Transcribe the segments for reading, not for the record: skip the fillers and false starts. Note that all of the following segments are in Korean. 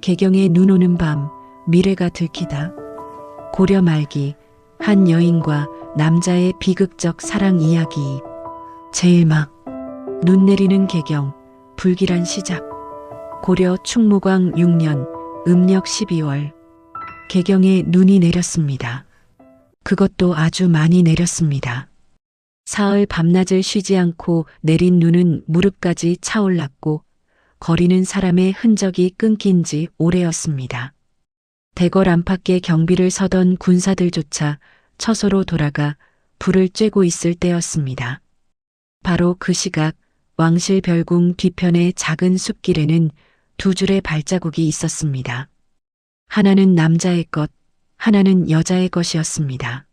개경에 눈 오는 밤, 미래가 들키다. 고려 말기, 한 여인과 남자의 비극적 사랑 이야기. 제일막, 눈 내리는 개경, 불길한 시작. 고려 충무광 6년, 음력 12월. 개경에 눈이 내렸습니다. 그것도 아주 많이 내렸습니다. 사흘 밤낮을 쉬지 않고 내린 눈은 무릎까지 차올랐고 거리는 사람의 흔적이 끊긴 지 오래였습니다. 대궐 안팎의 경비를 서던 군사들조차 처소로 돌아가 불을 쬐고 있을 때였습니다. 바로 그 시각 왕실 별궁 뒤편의 작은 숲길에는 두 줄의 발자국이 있었습니다. 하나는 남자의 것, 하나는 여자의 것이었습니다.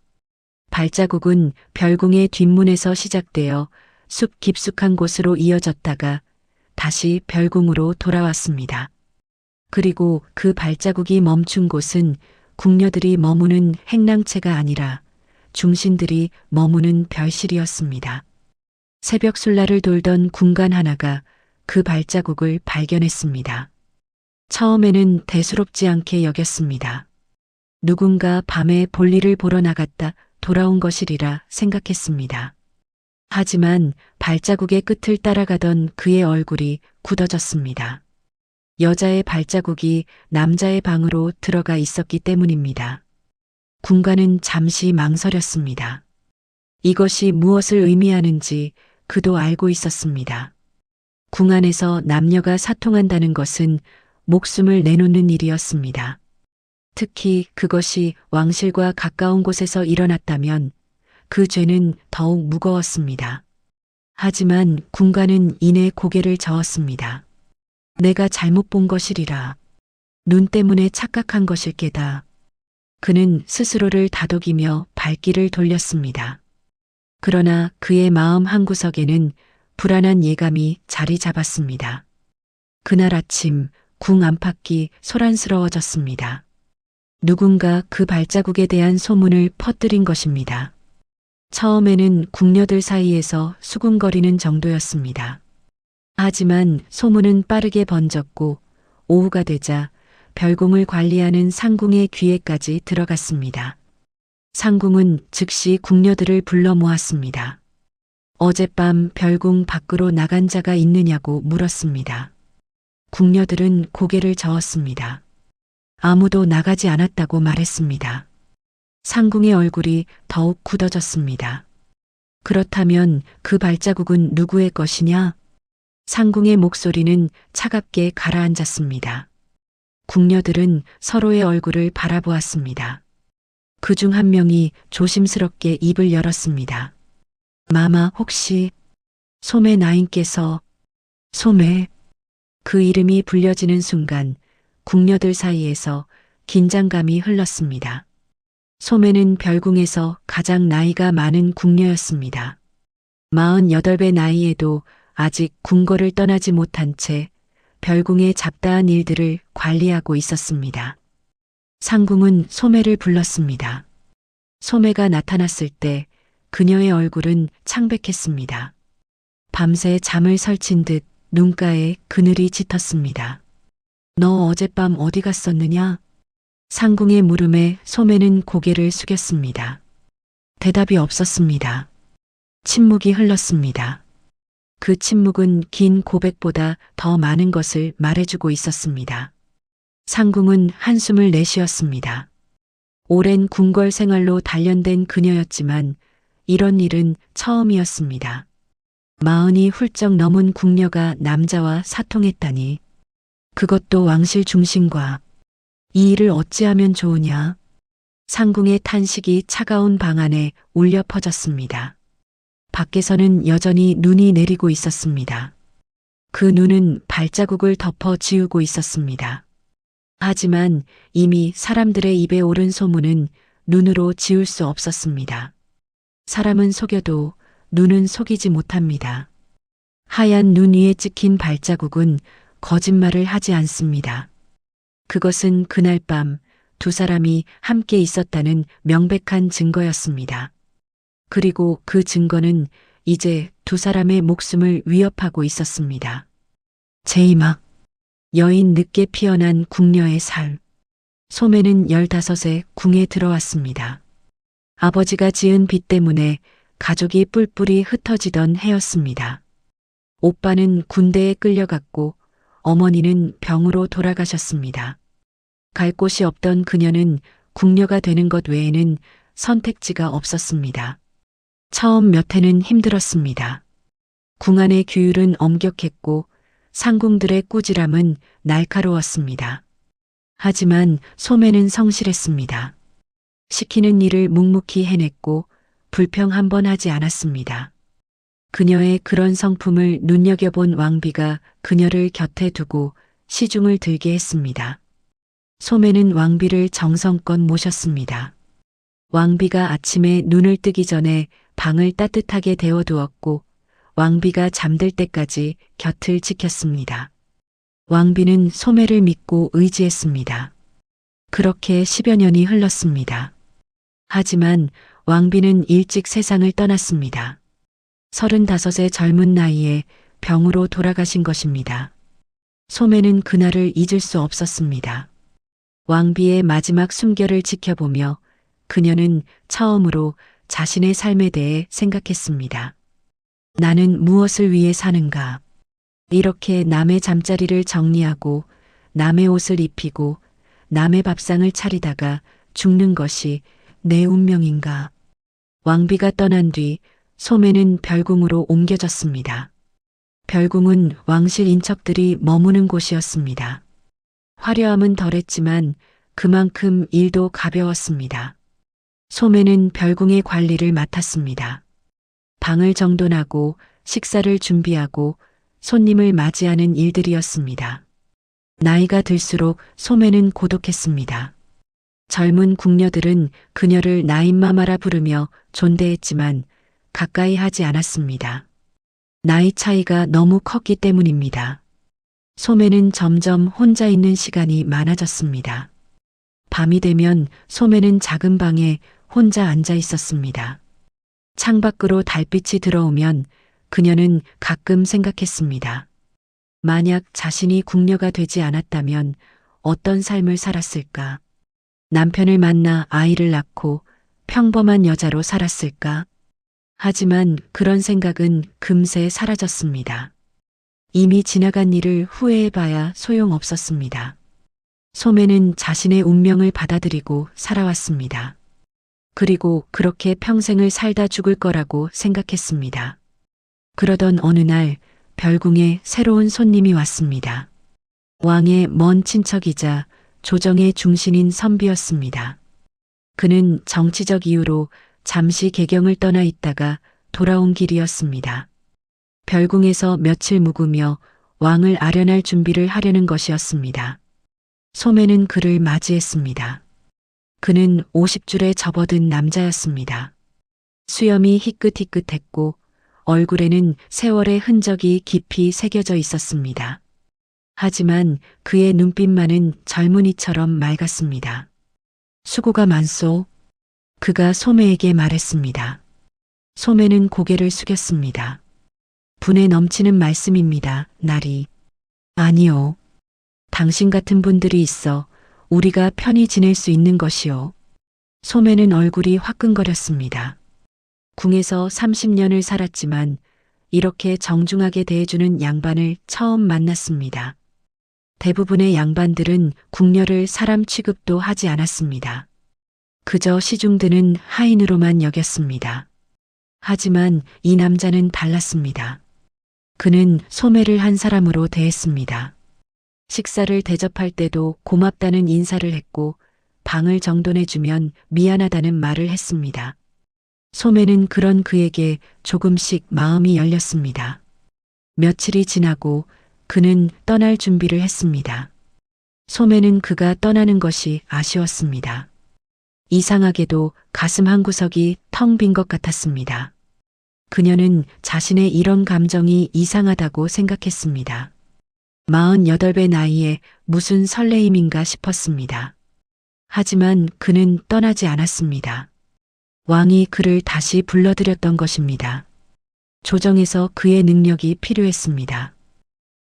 발자국은 별궁의 뒷문에서 시작되어 숲 깊숙한 곳으로 이어졌다가 다시 별궁으로 돌아왔습니다. 그리고 그 발자국이 멈춘 곳은 궁녀들이 머무는 행랑채가 아니라 중신들이 머무는 별실이었습니다. 새벽 술라를 돌던 군관 하나가 그 발자국을 발견했습니다. 처음에는 대수롭지 않게 여겼습니다. 누군가 밤에 볼일을 보러 나갔다 돌아온 것이리라 생각했습니다. 하지만 발자국의 끝을 따라가던 그의 얼굴이 굳어졌습니다. 여자의 발자국이 남자의 방으로 들어가 있었기 때문입니다. 군관은 잠시 망설였습니다. 이것이 무엇을 의미하는지 그도 알고 있었습니다. 궁 안에서 남녀가 사통한다는 것은 목숨을 내놓는 일이었습니다. 특히 그것이 왕실과 가까운 곳에서 일어났다면 그 죄는 더욱 무거웠습니다. 하지만 군관은 이내 고개를 저었습니다. 내가 잘못 본 것이리라. 눈 때문에 착각한 것일 게다. 그는 스스로를 다독이며 발길을 돌렸습니다. 그러나 그의 마음 한구석에는 불안한 예감이 자리 잡았습니다. 그날 아침 궁 안팎이 소란스러워졌습니다. 누군가 그 발자국에 대한 소문을 퍼뜨린 것입니다. 처음에는 궁녀들 사이에서 수군거리는 정도였습니다. 하지만 소문은 빠르게 번졌고 오후가 되자 별궁을 관리하는 상궁의 귀에까지 들어갔습니다. 상궁은 즉시 궁녀들을 불러 모았습니다. 어젯밤 별궁 밖으로 나간 자가 있느냐고 물었습니다. 궁녀들은 고개를 저었습니다. 아무도 나가지 않았다고 말했습니다. 상궁의 얼굴이 더욱 굳어졌습니다. 그렇다면 그 발자국은 누구의 것이냐? 상궁의 목소리는 차갑게 가라앉았습니다. 궁녀들은 서로의 얼굴을 바라보았습니다. 그중 한 명이 조심스럽게 입을 열었습니다. 마마 혹시 소매 나인께서 소매 그 이름이 불려지는 순간 궁녀들 사이에서 긴장감이 흘렀습니다. 소매는 별궁에서 가장 나이가 많은 궁녀였습니다. 48배 나이에도 아직 궁궐을 떠나지 못한 채 별궁의 잡다한 일들을 관리하고 있었습니다. 상궁은 소매를 불렀습니다. 소매가 나타났을 때 그녀의 얼굴은 창백했습니다. 밤새 잠을 설친 듯 눈가에 그늘이 짙었습니다. 너 어젯밤 어디 갔었느냐? 상궁의 물음에 소매는 고개를 숙였습니다. 대답이 없었습니다. 침묵이 흘렀습니다. 그 침묵은 긴 고백보다 더 많은 것을 말해주고 있었습니다. 상궁은 한숨을 내쉬었습니다. 오랜 궁궐 생활로 단련된 그녀였지만 이런 일은 처음이었습니다. 40이 훌쩍 넘은 궁녀가 남자와 사통했다니. 그것도 왕실 중신과. 이 일을 어찌하면 좋으냐? 상궁의 탄식이 차가운 방 안에 울려 퍼졌습니다. 밖에서는 여전히 눈이 내리고 있었습니다. 그 눈은 발자국을 덮어 지우고 있었습니다. 하지만 이미 사람들의 입에 오른 소문은 눈으로 지울 수 없었습니다. 사람은 속여도 눈은 속이지 못합니다. 하얀 눈 위에 찍힌 발자국은 거짓말을 하지 않습니다. 그것은 그날 밤 두 사람이 함께 있었다는 명백한 증거였습니다. 그리고 그 증거는 이제 두 사람의 목숨을 위협하고 있었습니다. 제이막 여인 늦게 피어난 궁녀의 삶. 소매는 15에 궁에 들어왔습니다. 아버지가 지은 빚 때문에 가족이 뿔뿔이 흩어지던 해였습니다. 오빠는 군대에 끌려갔고 어머니는 병으로 돌아가셨습니다. 갈 곳이 없던 그녀는 궁녀가 되는 것 외에는 선택지가 없었습니다. 처음 몇 해는 힘들었습니다. 궁 안의 규율은 엄격했고 상궁들의 꾸지람은 날카로웠습니다. 하지만 소매는 성실했습니다. 시키는 일을 묵묵히 해냈고 불평 한 번 하지 않았습니다. 그녀의 그런 성품을 눈여겨본 왕비가 그녀를 곁에 두고 시중을 들게 했습니다. 소매는 왕비를 정성껏 모셨습니다. 왕비가 아침에 눈을 뜨기 전에 방을 따뜻하게 데워두었고 왕비가 잠들 때까지 곁을 지켰습니다. 왕비는 소매를 믿고 의지했습니다. 그렇게 10여 년이 흘렀습니다. 하지만 왕비는 일찍 세상을 떠났습니다. 35의 젊은 나이에 병으로 돌아가신 것입니다. 소매는 그날을 잊을 수 없었습니다. 왕비의 마지막 숨결을 지켜보며 그녀는 처음으로 자신의 삶에 대해 생각했습니다. 나는 무엇을 위해 사는가? 이렇게 남의 잠자리를 정리하고 남의 옷을 입히고 남의 밥상을 차리다가 죽는 것이 내 운명인가? 왕비가 떠난 뒤 소매는 별궁으로 옮겨졌습니다. 별궁은 왕실 인척들이 머무는 곳이었습니다. 화려함은 덜했지만 그만큼 일도 가벼웠습니다. 소매는 별궁의 관리를 맡았습니다. 방을 정돈하고 식사를 준비하고 손님을 맞이하는 일들이었습니다. 나이가 들수록 소매는 고독했습니다. 젊은 궁녀들은 그녀를 나인마마라 부르며 존대했지만 가까이 하지 않았습니다. 나이 차이가 너무 컸기 때문입니다. 소매는 점점 혼자 있는 시간이 많아졌습니다. 밤이 되면 소매는 작은 방에 혼자 앉아 있었습니다. 창밖으로 달빛이 들어오면 그녀는 가끔 생각했습니다. 만약 자신이 궁녀가 되지 않았다면 어떤 삶을 살았을까? 남편을 만나 아이를 낳고 평범한 여자로 살았을까? 하지만 그런 생각은 금세 사라졌습니다. 이미 지나간 일을 후회해봐야 소용없었습니다. 소매는 자신의 운명을 받아들이고 살아왔습니다. 그리고 그렇게 평생을 살다 죽을 거라고 생각했습니다. 그러던 어느 날 별궁에 새로운 손님이 왔습니다. 왕의 먼 친척이자 조정의 중신인 선비였습니다. 그는 정치적 이유로 잠시 개경을 떠나 있다가 돌아온 길이었습니다. 별궁에서 며칠 묵으며 왕을 아련할 준비를 하려는 것이었습니다. 소매는 그를 맞이했습니다. 그는 50줄에 접어든 남자였습니다. 수염이 희끗희끗했고 얼굴에는 세월의 흔적이 깊이 새겨져 있었습니다. 하지만 그의 눈빛만은 젊은이처럼 맑았습니다. 수고가 많소. 그가 소매에게 말했습니다. 소매는 고개를 숙였습니다. 분에 넘치는 말씀입니다, 나리. 아니요. 당신 같은 분들이 있어 우리가 편히 지낼 수 있는 것이요. 소매는 얼굴이 화끈거렸습니다. 궁에서 30년을 살았지만 이렇게 정중하게 대해주는 양반을 처음 만났습니다. 대부분의 양반들은 궁녀를 사람 취급도 하지 않았습니다. 그저 시중드는 하인으로만 여겼습니다. 하지만 이 남자는 달랐습니다. 그는 소매를 한 사람으로 대했습니다. 식사를 대접할 때도 고맙다는 인사를 했고 방을 정돈해주면 미안하다는 말을 했습니다. 소매는 그런 그에게 조금씩 마음이 열렸습니다. 며칠이 지나고 그는 떠날 준비를 했습니다. 소매는 그가 떠나는 것이 아쉬웠습니다. 이상하게도 가슴 한구석이 텅 빈 것 같았습니다. 그녀는 자신의 이런 감정이 이상하다고 생각했습니다. 48배 나이에 무슨 설레임인가 싶었습니다. 하지만 그는 떠나지 않았습니다. 왕이 그를 다시 불러들였던 것입니다. 조정에서 그의 능력이 필요했습니다.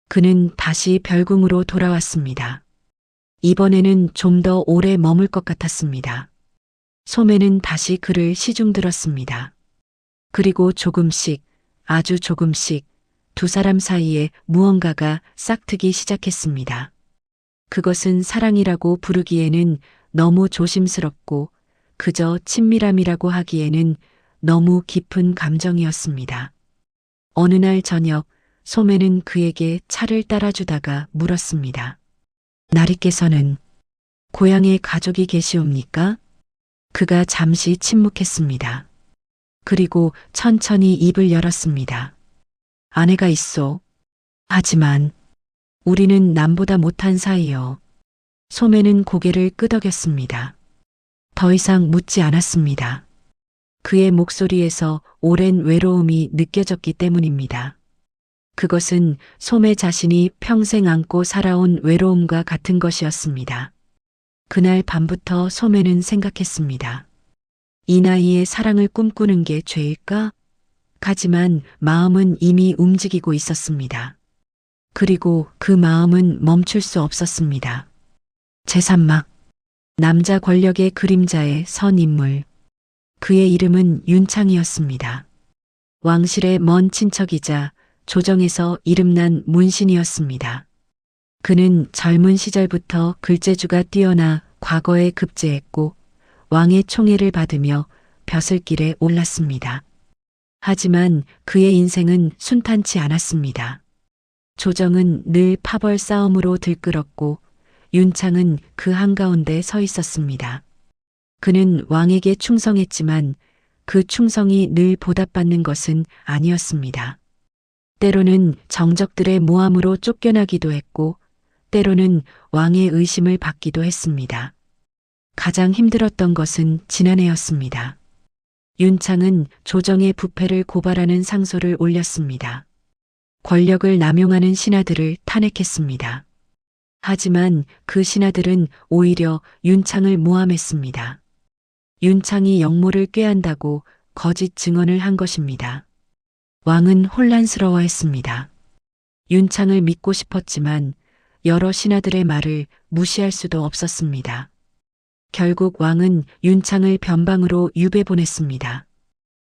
그는 다시 별궁으로 돌아왔습니다. 이번에는 좀 더 오래 머물 것 같았습니다. 소매는 다시 그를 시중들었습니다. 그리고 조금씩, 아주 조금씩 두 사람 사이에 무언가가 싹트기 시작했습니다. 그것은 사랑이라고 부르기에는 너무 조심스럽고 그저 친밀함이라고 하기에는 너무 깊은 감정이었습니다. 어느 날 저녁 소매는 그에게 차를 따라주다가 물었습니다. 나리께서는 고향에 가족이 계시옵니까? 그가 잠시 침묵했습니다. 그리고 천천히 입을 열었습니다. 아내가 있소. 하지만 우리는 남보다 못한 사이요. 소매는 고개를 끄덕였습니다. 더 이상 묻지 않았습니다. 그의 목소리에서 오랜 외로움이 느껴졌기 때문입니다. 그것은 소매 자신이 평생 안고 살아온 외로움과 같은 것이었습니다. 그날 밤부터 소매는 생각했습니다. 이 나이에 사랑을 꿈꾸는 게 죄일까? 하지만 마음은 이미 움직이고 있었습니다. 그리고 그 마음은 멈출 수 없었습니다. 제3막 남자 권력의 그림자의 선 인물. 그의 이름은 윤창이었습니다. 왕실의 먼 친척이자 조정에서 이름난 문신이었습니다. 그는 젊은 시절부터 글재주가 뛰어나 과거에 급제했고 왕의 총애를 받으며 벼슬길에 올랐습니다. 하지만 그의 인생은 순탄치 않았습니다. 조정은 늘 파벌 싸움으로 들끓었고 윤창은 그 한가운데 서 있었습니다. 그는 왕에게 충성했지만 그 충성이 늘 보답받는 것은 아니었습니다. 때로는 정적들의 모함으로 쫓겨나기도 했고 때로는 왕의 의심을 받기도 했습니다. 가장 힘들었던 것은 지난해였습니다. 윤창은 조정의 부패를 고발하는 상소를 올렸습니다. 권력을 남용하는 신하들을 탄핵했습니다. 하지만 그 신하들은 오히려 윤창을 모함했습니다. 윤창이 역모를 꾀한다고 거짓 증언을 한 것입니다. 왕은 혼란스러워했습니다. 윤창을 믿고 싶었지만 여러 신하들의 말을 무시할 수도 없었습니다. 결국 왕은 윤창을 변방으로 유배 보냈습니다.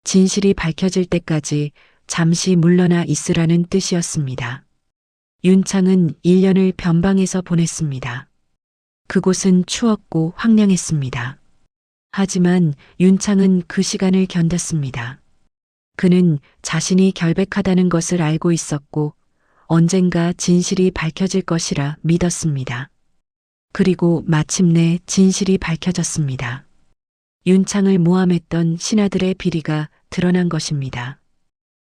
진실이 밝혀질 때까지 잠시 물러나 있으라는 뜻이었습니다. 윤창은 1년을 변방에서 보냈습니다. 그곳은 추웠고 황량했습니다. 하지만 윤창은 그 시간을 견뎠습니다. 그는 자신이 결백하다는 것을 알고 있었고 언젠가 진실이 밝혀질 것이라 믿었습니다. 그리고 마침내 진실이 밝혀졌습니다. 윤창을 모함했던 신하들의 비리가 드러난 것입니다.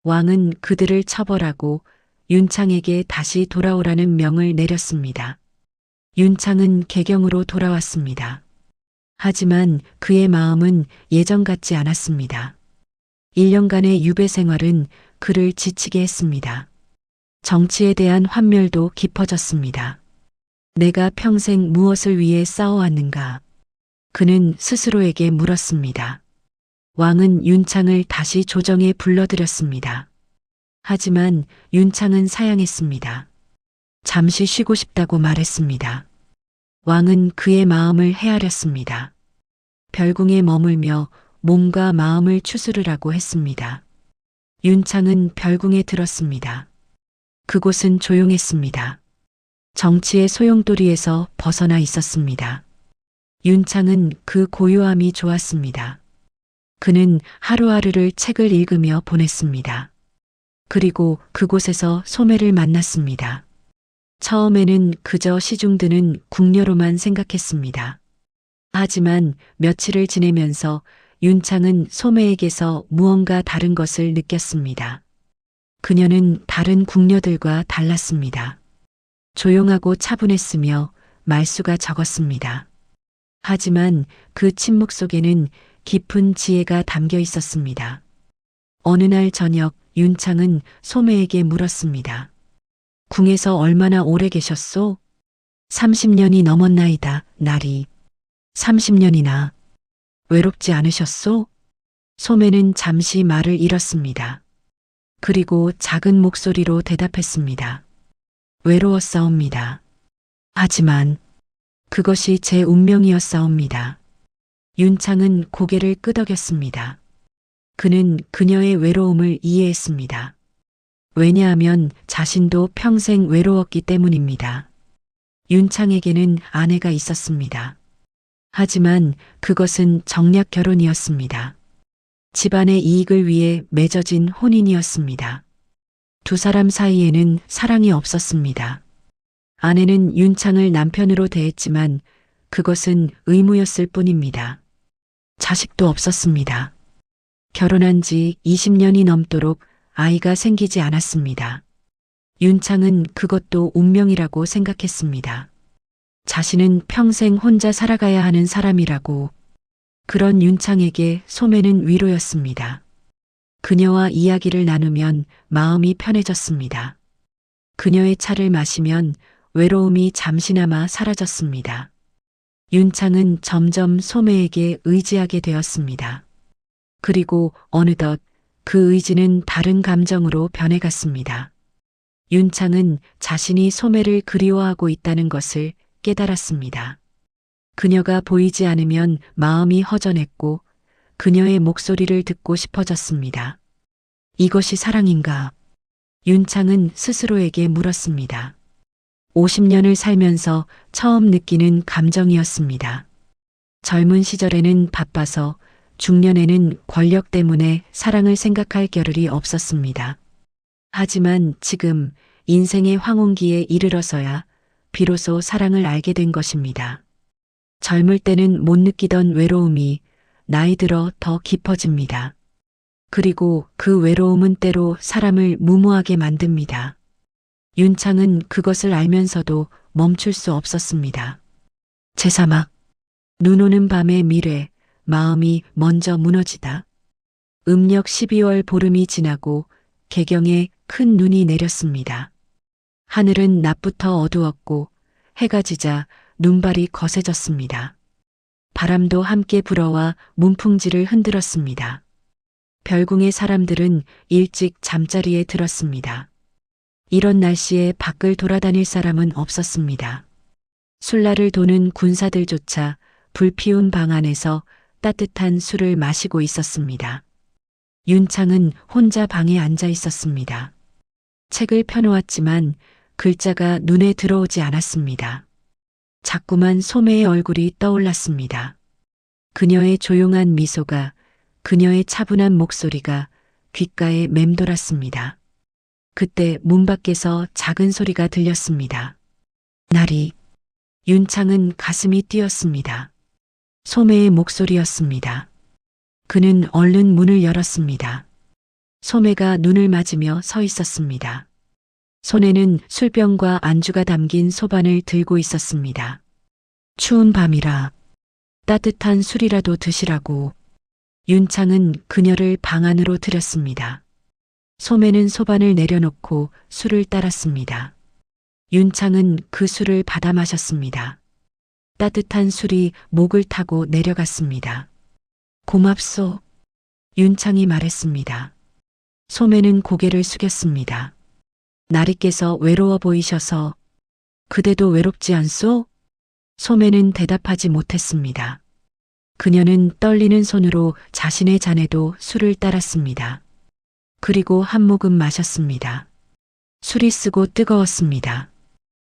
왕은 그들을 처벌하고 윤창에게 다시 돌아오라는 명을 내렸습니다. 윤창은 개경으로 돌아왔습니다. 하지만 그의 마음은 예전 같지 않았습니다. 1년간의 유배 생활은 그를 지치게 했습니다. 정치에 대한 환멸도 깊어졌습니다. 내가 평생 무엇을 위해 싸워왔는가? 그는 스스로에게 물었습니다. 왕은 윤창을 다시 조정에 불러들였습니다. 하지만 윤창은 사양했습니다. 잠시 쉬고 싶다고 말했습니다. 왕은 그의 마음을 헤아렸습니다. 별궁에 머물며 몸과 마음을 추스르라고 했습니다. 윤창은 별궁에 들었습니다. 그곳은 조용했습니다. 정치의 소용돌이에서 벗어나 있었습니다. 윤창은 그 고요함이 좋았습니다. 그는 하루하루를 책을 읽으며 보냈습니다. 그리고 그곳에서 소매를 만났습니다. 처음에는 그저 시중드는 궁녀로만 생각했습니다. 하지만 며칠을 지내면서 윤창은 소매에게서 무언가 다른 것을 느꼈습니다. 그녀는 다른 궁녀들과 달랐습니다. 조용하고 차분했으며 말수가 적었습니다. 하지만 그 침묵 속에는 깊은 지혜가 담겨 있었습니다. 어느 날 저녁 윤창은 소매에게 물었습니다. 궁에서 얼마나 오래 계셨소? 30년이 넘었나이다, 나리. 30년이나. 외롭지 않으셨소? 소매는 잠시 말을 잃었습니다. 그리고 작은 목소리로 대답했습니다. 외로웠사옵니다. 하지만 그것이 제 운명이었사옵니다. 윤창은 고개를 끄덕였습니다. 그는 그녀의 외로움을 이해했습니다. 왜냐하면 자신도 평생 외로웠기 때문입니다. 윤창에게는 아내가 있었습니다. 하지만 그것은 정략 결혼이었습니다. 집안의 이익을 위해 맺어진 혼인이었습니다. 두 사람 사이에는 사랑이 없었습니다. 아내는 윤창을 남편으로 대했지만 그것은 의무였을 뿐입니다. 자식도 없었습니다. 결혼한 지 20년이 넘도록 아이가 생기지 않았습니다. 윤창은 그것도 운명이라고 생각했습니다. 자신은 평생 혼자 살아가야 하는 사람이라고. 그런 윤창에게 소매는 위로였습니다. 그녀와 이야기를 나누면 마음이 편해졌습니다. 그녀의 차를 마시면 외로움이 잠시나마 사라졌습니다. 윤창은 점점 소매에게 의지하게 되었습니다. 그리고 어느덧 그 의지는 다른 감정으로 변해갔습니다. 윤창은 자신이 소매를 그리워하고 있다는 것을 깨달았습니다. 그녀가 보이지 않으면 마음이 허전했고 그녀의 목소리를 듣고 싶어졌습니다. 이것이 사랑인가? 윤창은 스스로에게 물었습니다. 50년을 살면서 처음 느끼는 감정이었습니다. 젊은 시절에는 바빠서 중년에는 권력 때문에 사랑을 생각할 겨를이 없었습니다. 하지만 지금 인생의 황혼기에 이르러서야 비로소 사랑을 알게 된 것입니다. 젊을 때는 못 느끼던 외로움이 나이 들어 더 깊어집니다. 그리고 그 외로움은 때로 사람을 무모하게 만듭니다. 윤창은 그것을 알면서도 멈출 수 없었습니다. 제3막 눈 오는 밤의 미래, 마음이 먼저 무너지다. 음력 12월 보름이 지나고 개경에 큰 눈이 내렸습니다. 하늘은 낮부터 어두웠고 해가 지자 눈발이 거세졌습니다. 바람도 함께 불어와 문풍지를 흔들었습니다. 별궁의 사람들은 일찍 잠자리에 들었습니다. 이런 날씨에 밖을 돌아다닐 사람은 없었습니다. 술라를 도는 군사들조차 불피운 방 안에서 따뜻한 술을 마시고 있었습니다. 윤창은 혼자 방에 앉아 있었습니다. 책을 펴놓았지만 글자가 눈에 들어오지 않았습니다. 자꾸만 소매의 얼굴이 떠올랐습니다. 그녀의 조용한 미소가, 그녀의 차분한 목소리가 귓가에 맴돌았습니다. 그때 문 밖에서 작은 소리가 들렸습니다. 나리. 윤창은 가슴이 뛰었습니다. 소매의 목소리였습니다. 그는 얼른 문을 열었습니다. 소매가 눈을 맞으며 서 있었습니다. 손에는 술병과 안주가 담긴 소반을 들고 있었습니다. 추운 밤이라 따뜻한 술이라도 드시라고. 윤창은 그녀를 방 안으로 들였습니다. 소매는 소반을 내려놓고 술을 따랐습니다. 윤창은 그 술을 받아 마셨습니다. 따뜻한 술이 목을 타고 내려갔습니다. 고맙소. 윤창이 말했습니다. 소매는 고개를 숙였습니다. 나리께서 외로워 보이셔서. 그대도 외롭지 않소? 소매는 대답하지 못했습니다. 그녀는 떨리는 손으로 자신의 잔에도 술을 따랐습니다. 그리고 한 모금 마셨습니다. 술이 쓰고 뜨거웠습니다.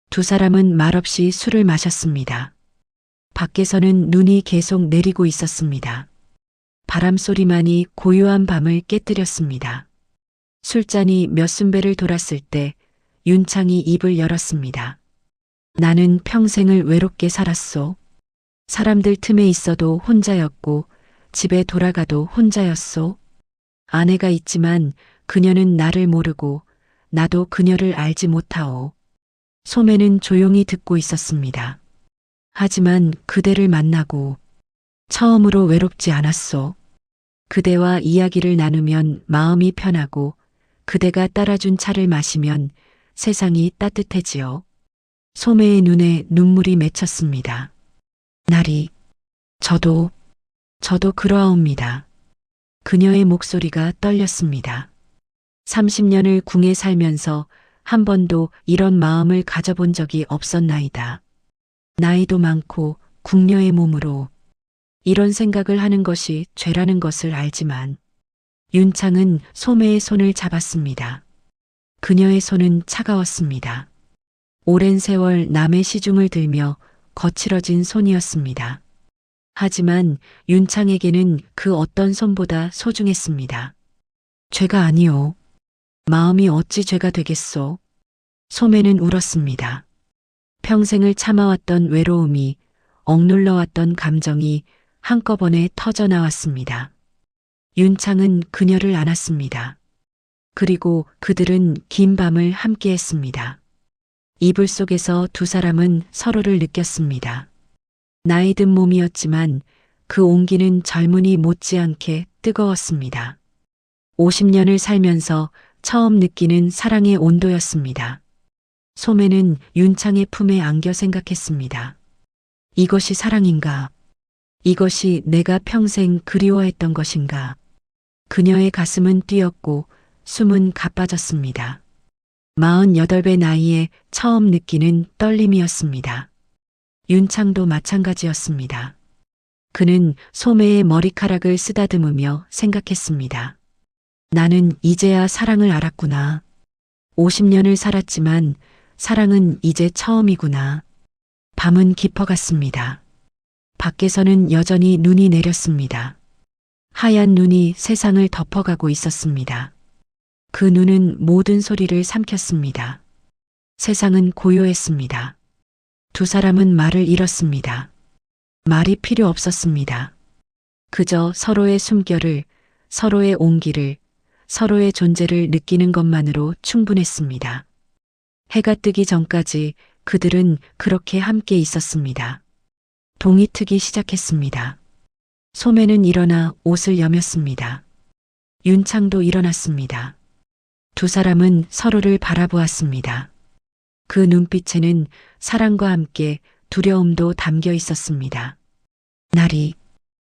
두 사람은 말없이 술을 마셨습니다. 밖에서는 눈이 계속 내리고 있었습니다. 바람 소리만이 고요한 밤을 깨뜨렸습니다. 술잔이 몇 순배를 돌았을 때 윤창이 입을 열었습니다. 나는 평생을 외롭게 살았소. 사람들 틈에 있어도 혼자였고 집에 돌아가도 혼자였소. 아내가 있지만 그녀는 나를 모르고 나도 그녀를 알지 못하오. 소매는 조용히 듣고 있었습니다. 하지만 그대를 만나고 처음으로 외롭지 않았소. 그대와 이야기를 나누면 마음이 편하고 그대가 따라준 차를 마시면 세상이 따뜻해지요. 소매의 눈에 눈물이 맺혔습니다. 나리, 저도 그러하옵니다. 그녀의 목소리가 떨렸습니다. 30년을 궁에 살면서 한 번도 이런 마음을 가져본 적이 없었나이다. 나이도 많고 궁녀의 몸으로 이런 생각을 하는 것이 죄라는 것을 알지만 윤창은 소매의 손을 잡았습니다. 그녀의 손은 차가웠습니다. 오랜 세월 남의 시중을 들며 거칠어진 손이었습니다. 하지만 윤창에게는 그 어떤 손보다 소중했습니다. 죄가 아니오. 마음이 어찌 죄가 되겠소. 소매는 울었습니다. 평생을 참아왔던 외로움이, 억눌러왔던 감정이 한꺼번에 터져 나왔습니다. 윤창은 그녀를 안았습니다. 그리고 그들은 긴 밤을 함께했습니다. 이불 속에서 두 사람은 서로를 느꼈습니다. 나이 든 몸이었지만 그 온기는 젊은이 못지않게 뜨거웠습니다. 50년을 살면서 처음 느끼는 사랑의 온도였습니다. 소매는 윤창의 품에 안겨 생각했습니다. 이것이 사랑인가? 이것이 내가 평생 그리워했던 것인가? 그녀의 가슴은 뛰었고 숨은 가빠졌습니다. 48배 나이에 처음 느끼는 떨림이었습니다. 윤창도 마찬가지였습니다. 그는 소매의 머리카락을 쓰다듬으며 생각했습니다. 나는 이제야 사랑을 알았구나. 50년을 살았지만 사랑은 이제 처음이구나. 밤은 깊어갔습니다. 밖에서는 여전히 눈이 내렸습니다. 하얀 눈이 세상을 덮어가고 있었습니다. 그 눈은 모든 소리를 삼켰습니다. 세상은 고요했습니다. 두 사람은 말을 잃었습니다. 말이 필요 없었습니다. 그저 서로의 숨결을, 서로의 온기를, 서로의 존재를 느끼는 것만으로 충분했습니다. 해가 뜨기 전까지 그들은 그렇게 함께 있었습니다. 동이 트기 시작했습니다. 소매는 일어나 옷을 여몄습니다. 윤창도 일어났습니다. 두 사람은 서로를 바라보았습니다. 그 눈빛에는 사랑과 함께 두려움도 담겨 있었습니다. 나리,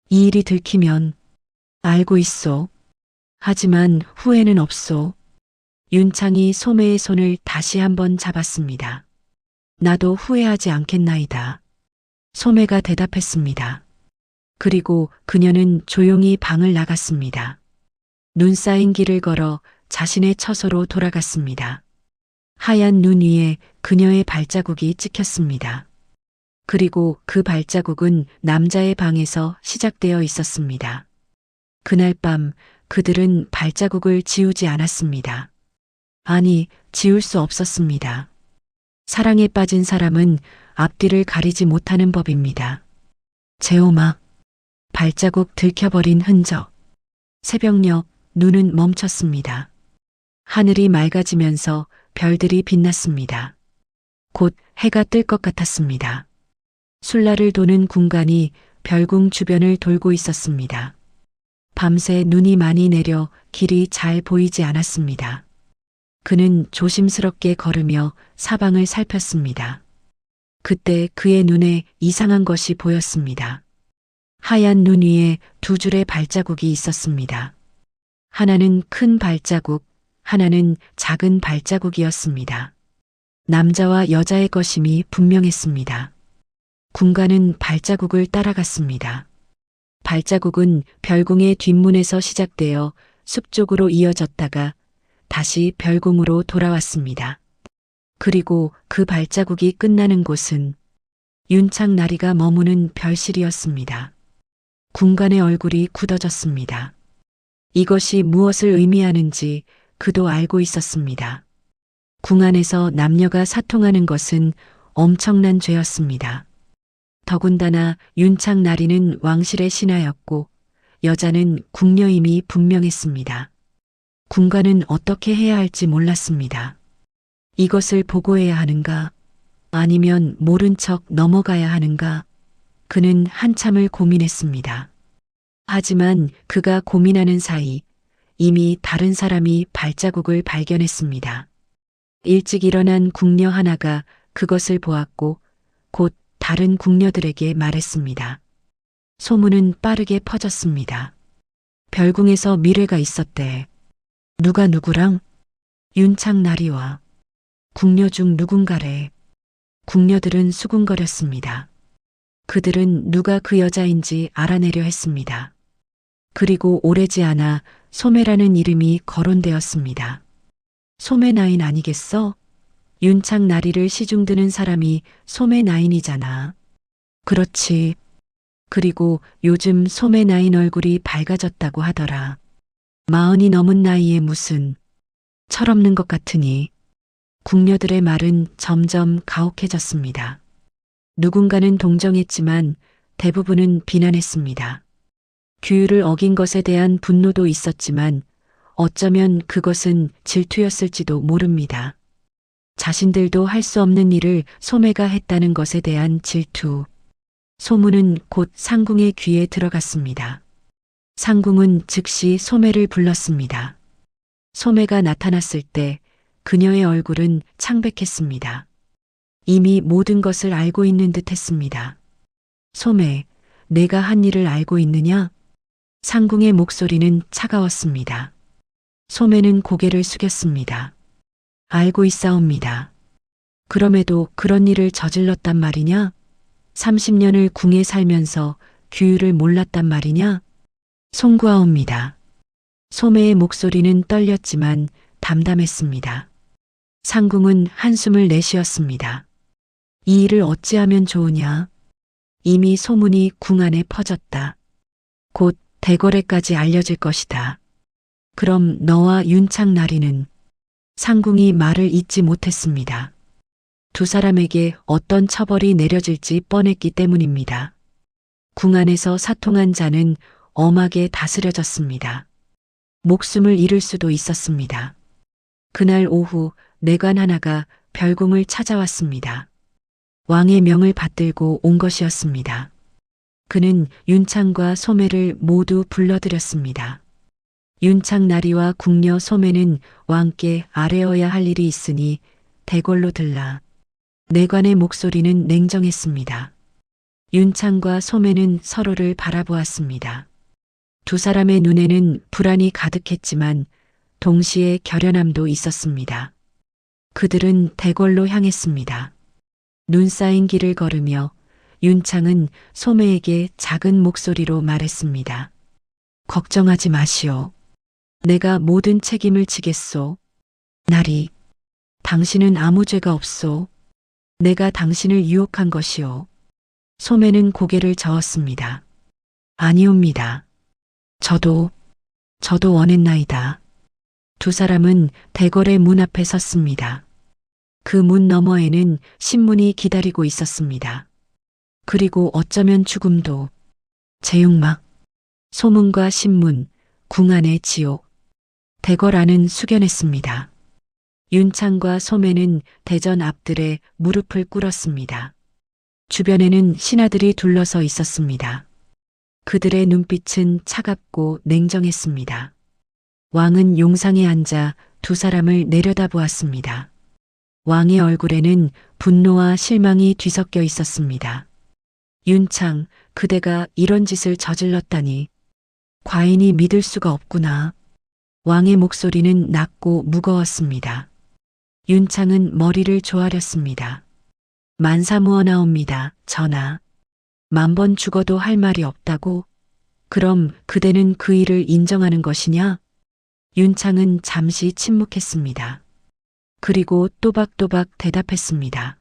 이 일이 들키면 알고 있소. 하지만 후회는 없소. 윤창이 소매의 손을 다시 한번 잡았습니다. 나도 후회하지 않겠나이다. 소매가 대답했습니다. 그리고 그녀는 조용히 방을 나갔습니다. 눈 쌓인 길을 걸어 자신의 처소로 돌아갔습니다. 하얀 눈 위에 그녀의 발자국이 찍혔습니다. 그리고 그 발자국은 남자의 방에서 시작되어 있었습니다. 그날 밤 그들은 발자국을 지우지 않았습니다. 아니, 지울 수 없었습니다. 사랑에 빠진 사람은 앞뒤를 가리지 못하는 법입니다. 제오막, 발자국 들켜버린 흔적. 새벽녘 눈은 멈췄습니다. 하늘이 맑아지면서 별들이 빛났습니다. 곧 해가 뜰 것 같았습니다. 술라를 도는 군간이 별궁 주변을 돌고 있었습니다. 밤새 눈이 많이 내려 길이 잘 보이지 않았습니다. 그는 조심스럽게 걸으며 사방을 살폈습니다. 그때 그의 눈에 이상한 것이 보였습니다. 하얀 눈 위에 두 줄의 발자국이 있었습니다. 하나는 큰 발자국, 하나는 작은 발자국이었습니다. 남자와 여자의 것임이 분명했습니다. 군가는 발자국을 따라갔습니다. 발자국은 별궁의 뒷문에서 시작되어 숲 쪽으로 이어졌다가 다시 별궁으로 돌아왔습니다. 그리고 그 발자국이 끝나는 곳은 윤창 나리가 머무는 별실이었습니다. 군간의 얼굴이 굳어졌습니다. 이것이 무엇을 의미하는지 그도 알고 있었습니다. 궁 안에서 남녀가 사통하는 것은 엄청난 죄였습니다. 더군다나 윤창 나리는 왕실의 신하였고 여자는 궁녀임이 분명했습니다. 군가는 어떻게 해야 할지 몰랐습니다. 이것을 보고해야 하는가? 아니면 모른 척 넘어가야 하는가? 그는 한참을 고민했습니다. 하지만 그가 고민하는 사이 이미 다른 사람이 발자국을 발견했습니다. 일찍 일어난 궁녀 하나가 그것을 보았고 곧 다른 궁녀들에게 말했습니다. 소문은 빠르게 퍼졌습니다. 별궁에서 미래가 있었대. 누가 누구랑? 윤창 나리와. 궁녀 중 누군가래. 궁녀들은 수군거렸습니다. 그들은 누가 그 여자인지 알아내려 했습니다. 그리고 오래지 않아 소매라는 이름이 거론되었습니다. 소매나인 아니겠어? 윤창 나리를 시중드는 사람이 소매나인이잖아. 그렇지. 그리고 요즘 소매나인 얼굴이 밝아졌다고 하더라. 40이 넘은 나이에 무슨 철없는 것 같으니. 궁녀들의 말은 점점 가혹해졌습니다. 누군가는 동정했지만 대부분은 비난했습니다. 규율을 어긴 것에 대한 분노도 있었지만 어쩌면 그것은 질투였을지도 모릅니다. 자신들도 할 수 없는 일을 소매가 했다는 것에 대한 질투. 소문은 곧 상궁의 귀에 들어갔습니다. 상궁은 즉시 소매를 불렀습니다. 소매가 나타났을 때 그녀의 얼굴은 창백했습니다. 이미 모든 것을 알고 있는 듯 했습니다. 소매, 내가 한 일을 알고 있느냐? 상궁의 목소리는 차가웠습니다. 소매는 고개를 숙였습니다. 알고 있사옵니다. 그럼에도 그런 일을 저질렀단 말이냐? 30년을 궁에 살면서 규율을 몰랐단 말이냐? 송구하옵니다. 소매의 목소리는 떨렸지만 담담했습니다. 상궁은 한숨을 내쉬었습니다. 이 일을 어찌하면 좋으냐? 이미 소문이 궁 안에 퍼졌다. 곧 대궐에까지 알려질 것이다. 그럼 너와 윤창 나리는? 상궁이 말을 잇지 못했습니다. 두 사람에게 어떤 처벌이 내려질지 뻔했기 때문입니다. 궁 안에서 사통한 자는 엄하게 다스려졌습니다. 목숨을 잃을 수도 있었습니다. 그날 오후 내관 하나가 별궁을 찾아왔습니다. 왕의 명을 받들고 온 것이었습니다. 그는 윤창과 소매를 모두 불러들였습니다. 윤창 나리와 궁녀 소매는 왕께 아뢰어야 할 일이 있으니 대궐로 들라. 내관의 목소리는 냉정했습니다. 윤창과 소매는 서로를 바라보았습니다. 두 사람의 눈에는 불안이 가득했지만 동시에 결연함도 있었습니다. 그들은 대궐로 향했습니다. 눈 쌓인 길을 걸으며 윤창은 소매에게 작은 목소리로 말했습니다. 걱정하지 마시오. 내가 모든 책임을 지겠소. 나리, 당신은 아무 죄가 없소. 내가 당신을 유혹한 것이오. 소매는 고개를 저었습니다. 아니옵니다. 저도 원했나이다. 두 사람은 대궐의 문 앞에 섰습니다. 그 문 너머에는 신문이 기다리고 있었습니다. 그리고 어쩌면 죽음도. 제육막, 소문과 신문, 궁 안의 지옥. 대궐 안은 숙연했습니다. 윤창과 소매는 대전 앞들에 무릎을 꿇었습니다. 주변에는 신하들이 둘러서 있었습니다. 그들의 눈빛은 차갑고 냉정했습니다. 왕은 용상에 앉아 두 사람을 내려다보았습니다. 왕의 얼굴에는 분노와 실망이 뒤섞여 있었습니다. 윤창, 그대가 이런 짓을 저질렀다니. 과인이 믿을 수가 없구나. 왕의 목소리는 낮고 무거웠습니다. 윤창은 머리를 조아렸습니다. 만사무어나옵니다, 전하. 10,000번 죽어도 할 말이 없다고? 그럼 그대는 그 일을 인정하는 것이냐? 윤창은 잠시 침묵했습니다. 그리고 또박또박 대답했습니다.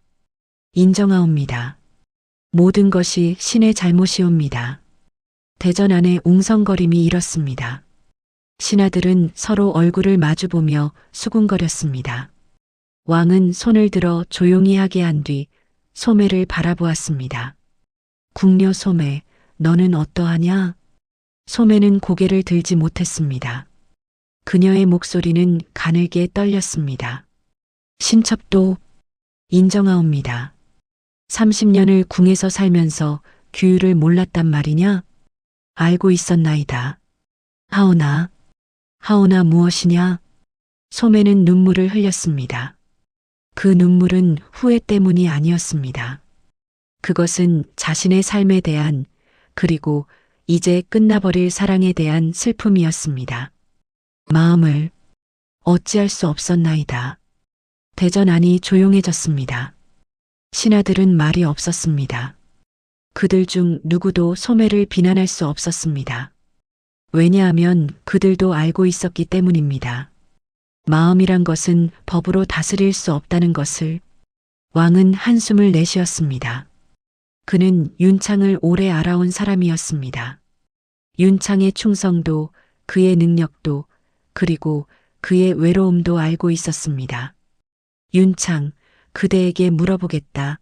인정하옵니다. 모든 것이 신의 잘못이옵니다. 대전 안에 웅성거림이 일었습니다. 신하들은 서로 얼굴을 마주보며 수군거렸습니다. 왕은 손을 들어 조용히 하게 한 뒤 소매를 바라보았습니다. 궁녀 소매, 너는 어떠하냐? 소매는 고개를 들지 못했습니다. 그녀의 목소리는 가늘게 떨렸습니다. 신첩도 인정하옵니다. 30년을 궁에서 살면서 규율을 몰랐단 말이냐? 알고 있었나이다. 하오나 무엇이냐? 소매는 눈물을 흘렸습니다. 그 눈물은 후회 때문이 아니었습니다. 그것은 자신의 삶에 대한, 그리고 이제 끝나버릴 사랑에 대한 슬픔이었습니다. 마음을 어찌할 수 없었나이다. 대전 안이 조용해졌습니다. 신하들은 말이 없었습니다. 그들 중 누구도 소매를 비난할 수 없었습니다. 왜냐하면 그들도 알고 있었기 때문입니다. 마음이란 것은 법으로 다스릴 수 없다는 것을. 왕은 한숨을 내쉬었습니다. 그는 윤창을 오래 알아온 사람이었습니다. 윤창의 충성도, 그의 능력도, 그리고 그의 외로움도 알고 있었습니다. 윤창, 그대에게 물어보겠다.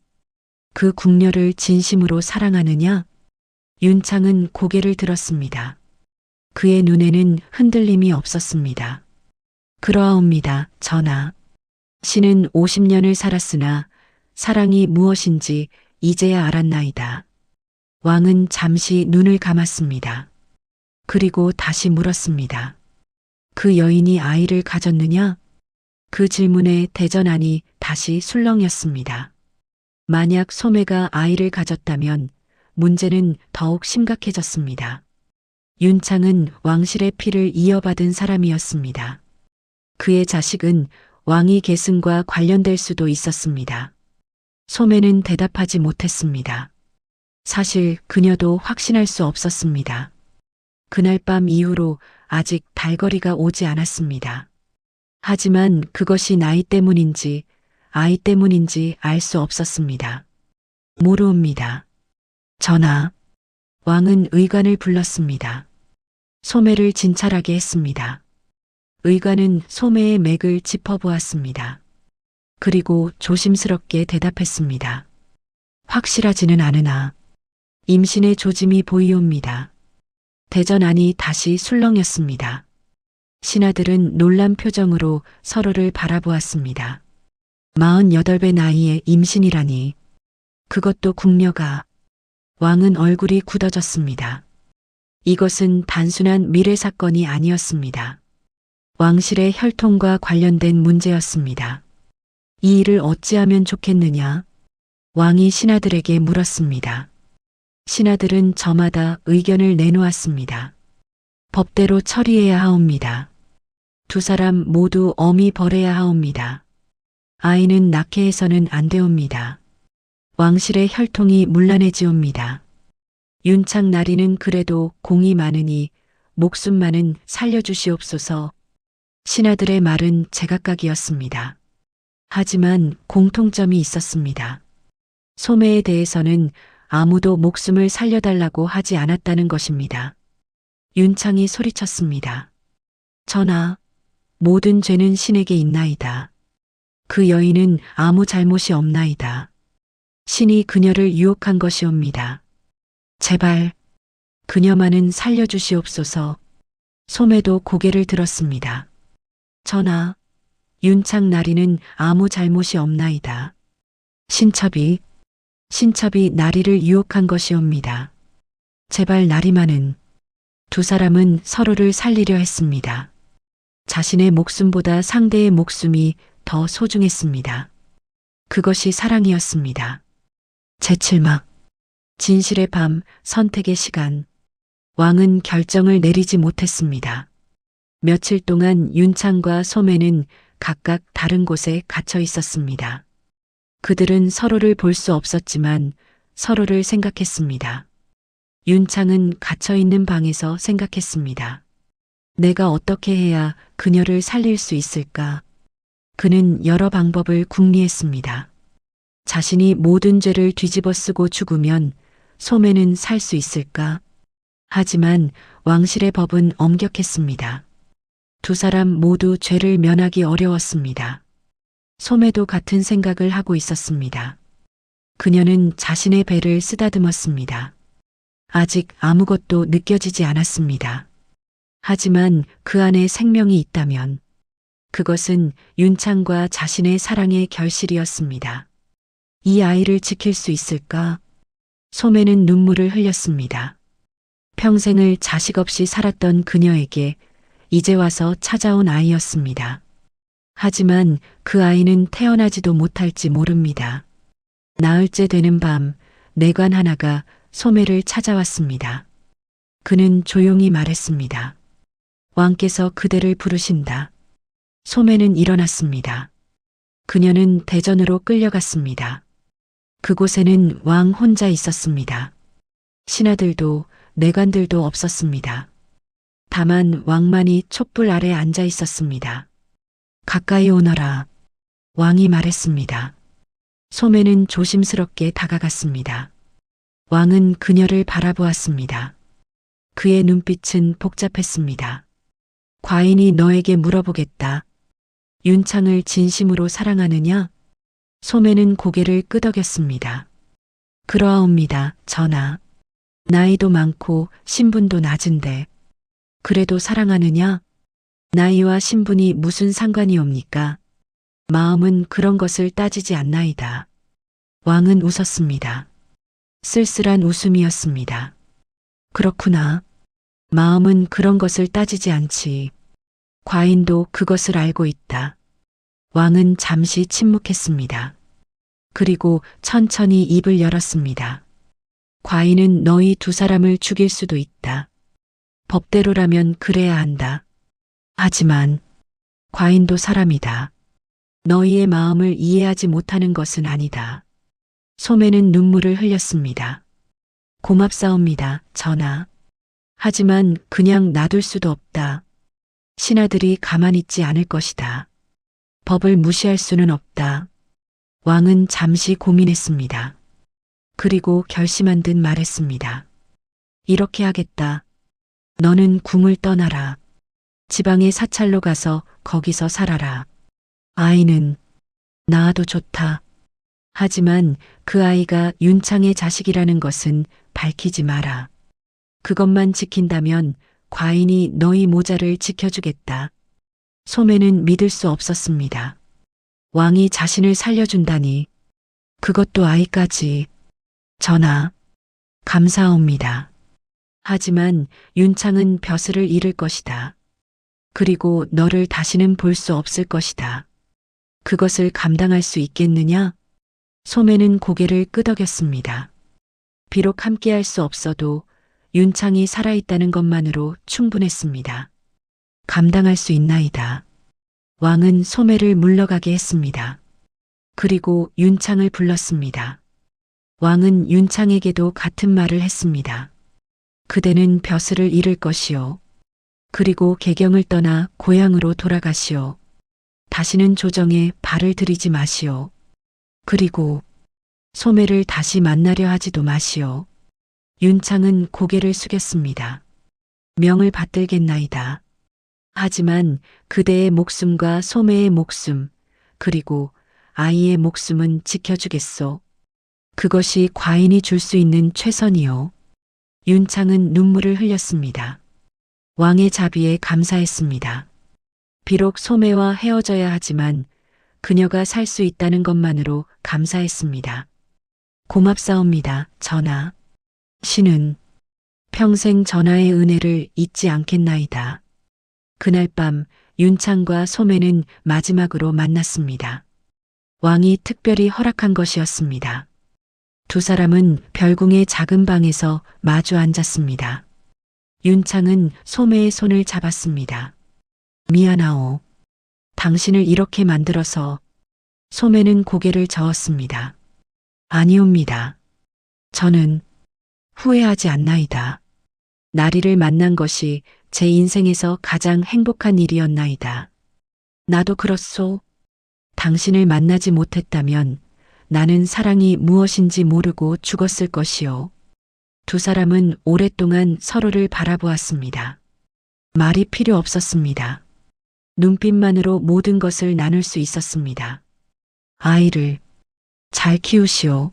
그 궁녀를 진심으로 사랑하느냐? 윤창은 고개를 들었습니다. 그의 눈에는 흔들림이 없었습니다. 그러하옵니다, 전하. 신은 50년을 살았으나 사랑이 무엇인지 이제야 알았나이다. 왕은 잠시 눈을 감았습니다. 그리고 다시 물었습니다. 그 여인이 아이를 가졌느냐? 그 질문에 대전안이 다시 술렁였습니다. 만약 소매가 아이를 가졌다면 문제는 더욱 심각해졌습니다. 윤창은 왕실의 피를 이어받은 사람이었습니다. 그의 자식은 왕위 계승과 관련될 수도 있었습니다. 소매는 대답하지 못했습니다. 사실 그녀도 확신할 수 없었습니다. 그날 밤 이후로 아직 달거리가 오지 않았습니다. 하지만 그것이 나이 때문인지 아이 때문인지 알 수 없었습니다. 모르옵니다. 전하, 왕은 의관을 불렀습니다. 소매를 진찰하게 했습니다. 의관은 소매의 맥을 짚어보았습니다. 그리고 조심스럽게 대답했습니다. 확실하지는 않으나 임신의 조짐이 보이옵니다. 대전안이 다시 술렁였습니다. 신하들은 놀란 표정으로 서로를 바라보았습니다. 48배 나이에 임신이라니. 그것도 궁녀가. 왕은 얼굴이 굳어졌습니다. 이것은 단순한 미래 사건이 아니었습니다. 왕실의 혈통과 관련된 문제였습니다. 이 일을 어찌하면 좋겠느냐? 왕이 신하들에게 물었습니다. 신하들은 저마다 의견을 내놓았습니다. 법대로 처리해야 하옵니다. 두 사람 모두 엄히 벌해야 하옵니다. 아이는 낳게 해서는 안 되옵니다. 왕실의 혈통이 문란해지옵니다. 윤창 나리는 그래도 공이 많으니 목숨만은 살려주시옵소서. 신하들의 말은 제각각이었습니다. 하지만 공통점이 있었습니다. 소매에 대해서는 아무도 목숨을 살려달라고 하지 않았다는 것입니다. 윤창이 소리쳤습니다. 전하, 모든 죄는 신에게 있나이다. 그 여인은 아무 잘못이 없나이다. 신이 그녀를 유혹한 것이옵니다. 제발 그녀만은 살려주시옵소서. 소매도 고개를 들었습니다. 전하, 윤창 나리는 아무 잘못이 없나이다. 신첩이 나리를 유혹한 것이옵니다. 제발 나리만은. 두 사람은 서로를 살리려 했습니다. 자신의 목숨보다 상대의 목숨이 더 소중했습니다. 그것이 사랑이었습니다. 제7막 진실의 밤, 선택의 시간. 왕은 결정을 내리지 못했습니다. 며칠 동안 윤창과 소매는 각각 다른 곳에 갇혀 있었습니다. 그들은 서로를 볼 수 없었지만 서로를 생각했습니다. 윤창은 갇혀 있는 방에서 생각했습니다. 내가 어떻게 해야 그녀를 살릴 수 있을까? 그는 여러 방법을 궁리했습니다. 자신이 모든 죄를 뒤집어 쓰고 죽으면 소매는 살 수 있을까? 하지만 왕실의 법은 엄격했습니다. 두 사람 모두 죄를 면하기 어려웠습니다. 소매도 같은 생각을 하고 있었습니다. 그녀는 자신의 배를 쓰다듬었습니다. 아직 아무것도 느껴지지 않았습니다. 하지만 그 안에 생명이 있다면 그것은 윤창과 자신의 사랑의 결실이었습니다. 이 아이를 지킬 수 있을까? 소매는 눈물을 흘렸습니다. 평생을 자식 없이 살았던 그녀에게 이제 와서 찾아온 아이였습니다. 하지만 그 아이는 태어나지도 못할지 모릅니다. 나흘째 되는 밤, 내관 하나가 소매를 찾아왔습니다. 그는 조용히 말했습니다. 왕께서 그대를 부르신다. 소매는 일어났습니다. 그녀는 대전으로 끌려갔습니다. 그곳에는 왕 혼자 있었습니다. 신하들도 내관들도 없었습니다. 다만 왕만이 촛불 아래 앉아 있었습니다. 가까이 오너라. 왕이 말했습니다. 소매는 조심스럽게 다가갔습니다. 왕은 그녀를 바라보았습니다. 그의 눈빛은 복잡했습니다. 과인이 너에게 물어보겠다. 윤창을 진심으로 사랑하느냐? 소매는 고개를 끄덕였습니다. 그러하옵니다, 전하. 나이도 많고 신분도 낮은데 그래도 사랑하느냐? 나이와 신분이 무슨 상관이옵니까? 마음은 그런 것을 따지지 않나이다. 왕은 웃었습니다. 쓸쓸한 웃음이었습니다. 그렇구나. 마음은 그런 것을 따지지 않지. 과인도 그것을 알고 있다. 왕은 잠시 침묵했습니다. 그리고 천천히 입을 열었습니다. 과인은 너희 두 사람을 죽일 수도 있다. 법대로라면 그래야 한다. 하지만 과인도 사람이다. 너희의 마음을 이해하지 못하는 것은 아니다. 소매는 눈물을 흘렸습니다. 고맙사옵니다, 전하. 하지만 그냥 놔둘 수도 없다. 신하들이 가만히 있지 않을 것이다. 법을 무시할 수는 없다. 왕은 잠시 고민했습니다. 그리고 결심한 듯 말했습니다. 이렇게 하겠다. 너는 궁을 떠나라. 지방의 사찰로 가서 거기서 살아라. 아이는 낳아도 좋다. 하지만 그 아이가 윤창의 자식이라는 것은 밝히지 마라. 그것만 지킨다면 과인이 너희 모자를 지켜주겠다. 소매는 믿을 수 없었습니다. 왕이 자신을 살려준다니. 그것도 아이까지. 전하, 감사합니다. 하지만 윤창은 벼슬을 잃을 것이다. 그리고 너를 다시는 볼 수 없을 것이다. 그것을 감당할 수 있겠느냐? 소매는 고개를 끄덕였습니다. 비록 함께할 수 없어도 윤창이 살아있다는 것만으로 충분했습니다. 감당할 수 있나이다. 왕은 소매를 물러가게 했습니다. 그리고 윤창을 불렀습니다. 왕은 윤창에게도 같은 말을 했습니다. 그대는 벼슬을 잃을 것이요. 그리고 개경을 떠나 고향으로 돌아가시오. 다시는 조정에 발을 들이지 마시오. 그리고 소매를 다시 만나려 하지도 마시오. 윤창은 고개를 숙였습니다. 명을 받들겠나이다. 하지만 그대의 목숨과 소매의 목숨, 그리고 아이의 목숨은 지켜주겠소. 그것이 과인이 줄 수 있는 최선이요. 윤창은 눈물을 흘렸습니다. 왕의 자비에 감사했습니다. 비록 소매와 헤어져야 하지만 그녀가 살 수 있다는 것만으로 감사했습니다. 고맙사옵니다, 전하. 신은 평생 전하의 은혜를 잊지 않겠나이다. 그날 밤 윤창과 소매는 마지막으로 만났습니다. 왕이 특별히 허락한 것이었습니다. 두 사람은 별궁의 작은 방에서 마주 앉았습니다. 윤창은 소매의 손을 잡았습니다. 미안하오. 당신을 이렇게 만들어서. 소매는 고개를 저었습니다. 아니옵니다. 저는 후회하지 않나이다. 나리를 만난 것이 제 인생에서 가장 행복한 일이었나이다. 나도 그렇소. 당신을 만나지 못했다면 나는 사랑이 무엇인지 모르고 죽었을 것이요. 두 사람은 오랫동안 서로를 바라보았습니다. 말이 필요 없었습니다. 눈빛만으로 모든 것을 나눌 수 있었습니다. 아이를 잘 키우시오.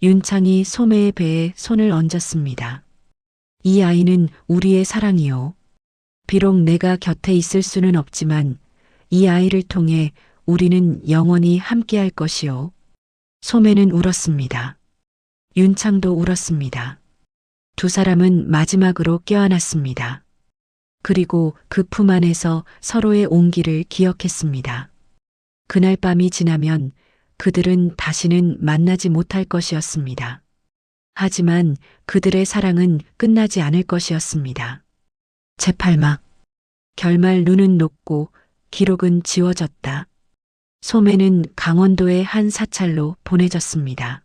윤창이 소매의 배에 손을 얹었습니다. 이 아이는 우리의 사랑이요. 비록 내가 곁에 있을 수는 없지만 이 아이를 통해 우리는 영원히 함께할 것이요. 소매는 울었습니다. 윤창도 울었습니다. 두 사람은 마지막으로 껴안았습니다. 그리고 그 품 안에서 서로의 온기를 기억했습니다. 그날 밤이 지나면 그들은 다시는 만나지 못할 것이었습니다. 하지만 그들의 사랑은 끝나지 않을 것이었습니다. 제8막 결말 눈은 녹고 기록은 지워졌다. 소매는 강원도의 한 사찰로 보내졌습니다.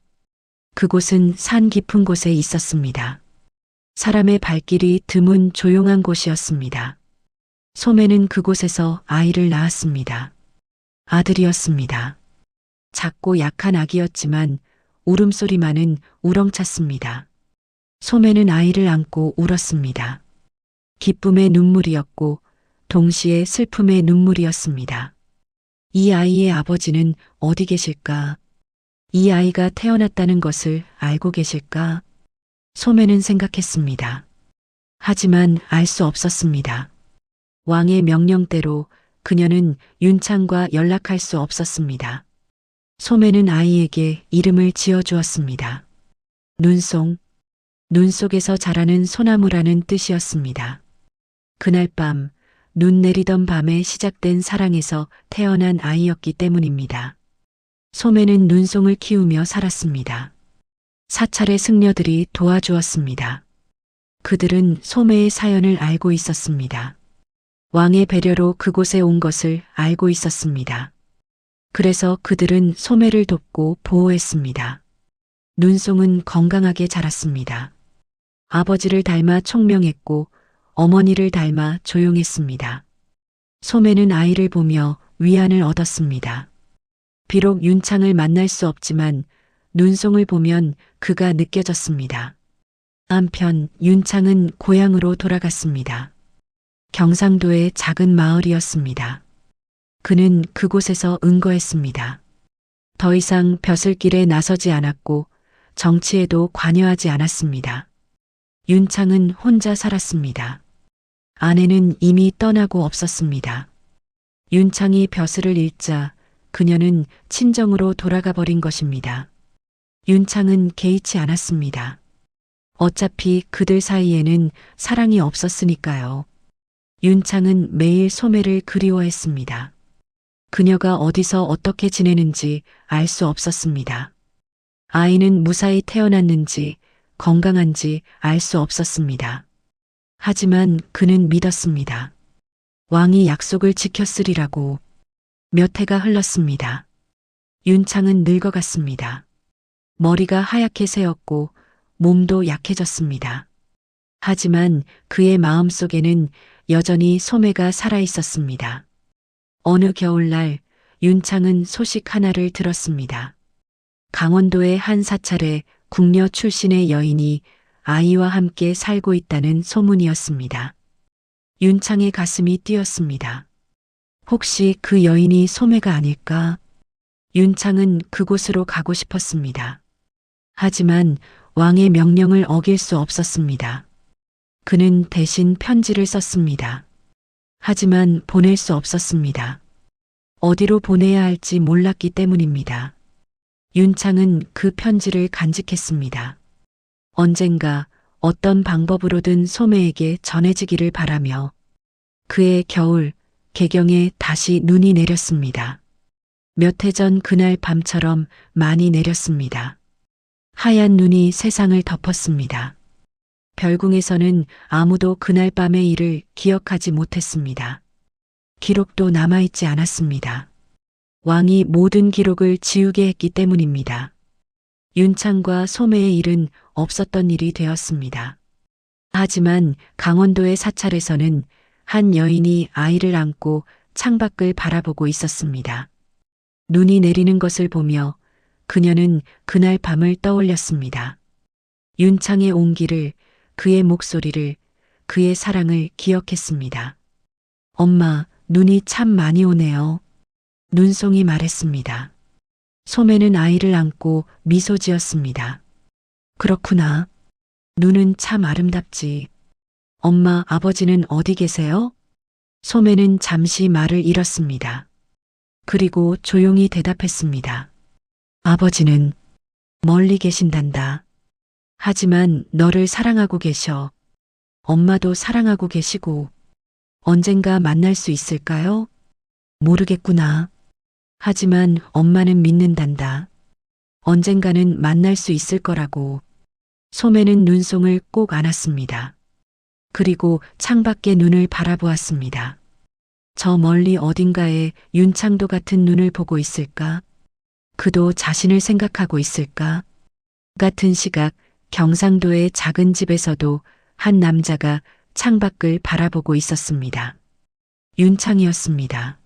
그곳은 산 깊은 곳에 있었습니다. 사람의 발길이 드문 조용한 곳이었습니다. 소매는 그곳에서 아이를 낳았습니다. 아들이었습니다. 작고 약한 아기였지만 울음소리만은 우렁찼습니다. 소매는 아이를 안고 울었습니다. 기쁨의 눈물이었고 동시에 슬픔의 눈물이었습니다. 이 아이의 아버지는 어디 계실까? 이 아이가 태어났다는 것을 알고 계실까? 소매는 생각했습니다. 하지만 알 수 없었습니다. 왕의 명령대로 그녀는 윤창과 연락할 수 없었습니다. 소매는 아이에게 이름을 지어주었습니다. 눈송, 눈 속에서 자라는 소나무라는 뜻이었습니다. 그날 밤, 눈 내리던 밤에 시작된 사랑에서 태어난 아이였기 때문입니다. 소매는 눈송을 키우며 살았습니다. 사찰의 승려들이 도와주었습니다. 그들은 소매의 사연을 알고 있었습니다. 왕의 배려로 그곳에 온 것을 알고 있었습니다. 그래서 그들은 소매를 돕고 보호했습니다. 눈송은 건강하게 자랐습니다. 아버지를 닮아 총명했고 어머니를 닮아 조용했습니다. 소매는 아이를 보며 위안을 얻었습니다. 비록 윤창을 만날 수 없지만 눈송을 보면 그가 느껴졌습니다. 한편 윤창은 고향으로 돌아갔습니다. 경상도의 작은 마을이었습니다. 그는 그곳에서 은거했습니다. 더 이상 벼슬길에 나서지 않았고 정치에도 관여하지 않았습니다. 윤창은 혼자 살았습니다. 아내는 이미 떠나고 없었습니다. 윤창이 벼슬을 잃자 그녀는 친정으로 돌아가 버린 것입니다. 윤창은 개의치 않았습니다. 어차피 그들 사이에는 사랑이 없었으니까요. 윤창은 매일 소매를 그리워했습니다. 그녀가 어디서 어떻게 지내는지 알 수 없었습니다. 아이는 무사히 태어났는지 건강한지 알 수 없었습니다. 하지만 그는 믿었습니다. 왕이 약속을 지켰으리라고. 몇 해가 흘렀습니다. 윤창은 늙어갔습니다. 머리가 하얗게 새었고 몸도 약해졌습니다. 하지만 그의 마음속에는 여전히 소매가 살아있었습니다. 어느 겨울날 윤창은 소식 하나를 들었습니다. 강원도의 한 사찰에 궁녀 출신의 여인이 아이와 함께 살고 있다는 소문이었습니다. 윤창의 가슴이 뛰었습니다. 혹시 그 여인이 소매가 아닐까? 윤창은 그곳으로 가고 싶었습니다. 하지만 왕의 명령을 어길 수 없었습니다. 그는 대신 편지를 썼습니다. 하지만 보낼 수 없었습니다. 어디로 보내야 할지 몰랐기 때문입니다. 윤창은 그 편지를 간직했습니다. 언젠가 어떤 방법으로든 소매에게 전해지기를 바라며 그의 겨울 개경에 다시 눈이 내렸습니다. 몇 해 전 그날 밤처럼 많이 내렸습니다. 하얀 눈이 세상을 덮었습니다. 별궁에서는 아무도 그날 밤의 일을 기억하지 못했습니다. 기록도 남아있지 않았습니다. 왕이 모든 기록을 지우게 했기 때문입니다. 윤창과 소매의 일은 없었던 일이 되었습니다. 하지만 강원도의 사찰에서는 한 여인이 아이를 안고 창밖을 바라보고 있었습니다. 눈이 내리는 것을 보며 그녀는 그날 밤을 떠올렸습니다. 윤창의 온기를, 그의 목소리를, 그의 사랑을 기억했습니다. 엄마, 눈이 참 많이 오네요. 눈송이 말했습니다. 소매는 아이를 안고 미소 지었습니다. 그렇구나. 눈은 참 아름답지. 엄마, 아버지는 어디 계세요? 소매는 잠시 말을 잃었습니다. 그리고 조용히 대답했습니다. 아버지는 멀리 계신단다. 하지만 너를 사랑하고 계셔. 엄마도 사랑하고 계시고. 언젠가 만날 수 있을까요? 모르겠구나. 하지만 엄마는 믿는단다. 언젠가는 만날 수 있을 거라고. 소매는 눈송을 꼭 안았습니다. 그리고 창밖에 눈을 바라보았습니다. 저 멀리 어딘가에 윤창도 같은 눈을 보고 있을까? 그도 자신을 생각하고 있을까? 같은 시각 경상도의 작은 집에서도 한 남자가 창밖을 바라보고 있었습니다. 윤창이었습니다.